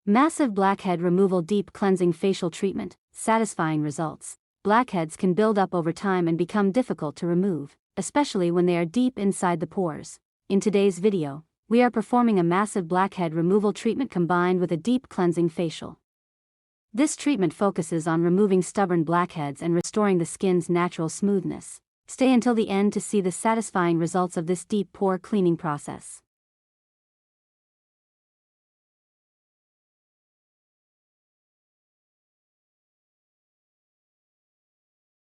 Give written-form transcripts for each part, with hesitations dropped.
Massive blackhead removal deep cleansing facial treatment, satisfying results. Blackheads can build up over time and become difficult to remove, especially when they are deep inside the pores. In today's video, we are performing a massive blackhead removal treatment combined with a deep cleansing facial. This treatment focuses on removing stubborn blackheads and restoring the skin's natural smoothness. Stay until the end to see the satisfying results of this deep pore cleaning process.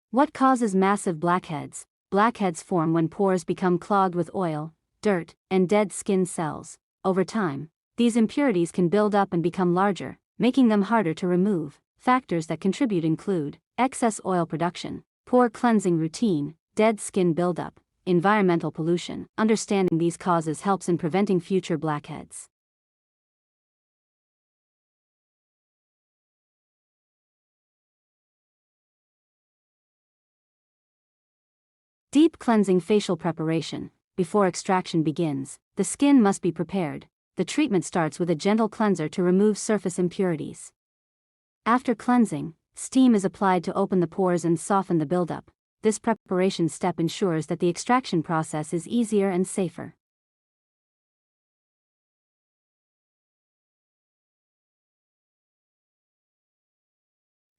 What causes massive blackheads? Blackheads form when pores become clogged with oil, dirt, and dead skin cells. Over time, these impurities can build up and become larger, making them harder to remove. Factors that contribute include excess oil production, poor cleansing routine, dead skin buildup, environmental pollution. Understanding these causes helps in preventing future blackheads. Deep cleansing facial preparation. Before extraction begins, the skin must be prepared. The treatment starts with a gentle cleanser to remove surface impurities. After cleansing, steam is applied to open the pores and soften the buildup. This preparation step ensures that the extraction process is easier and safer.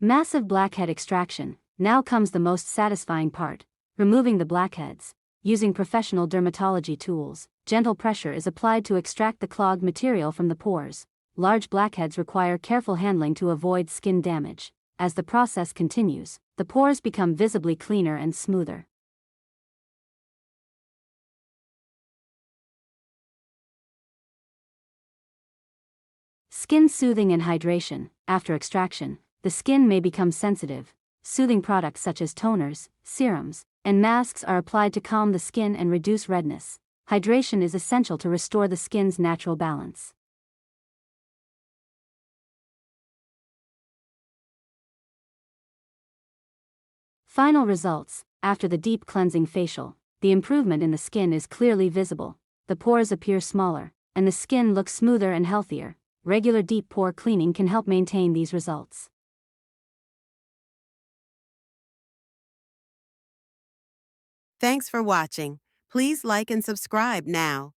Massive blackhead extraction. Now comes the most satisfying part, removing the blackheads. Using professional dermatology tools, gentle pressure is applied to extract the clogged material from the pores. Large blackheads require careful handling to avoid skin damage. As the process continues, the pores become visibly cleaner and smoother. Skin soothing and hydration. After extraction, the skin may become sensitive. Soothing products such as toners, serums, and masks are applied to calm the skin and reduce redness. Hydration is essential to restore the skin's natural balance. Final results. After the deep cleansing facial, the improvement in the skin is clearly visible. The pores appear smaller, and the skin looks smoother and healthier. Regular deep pore cleaning can help maintain these results. Thanks for watching. Please like and subscribe now.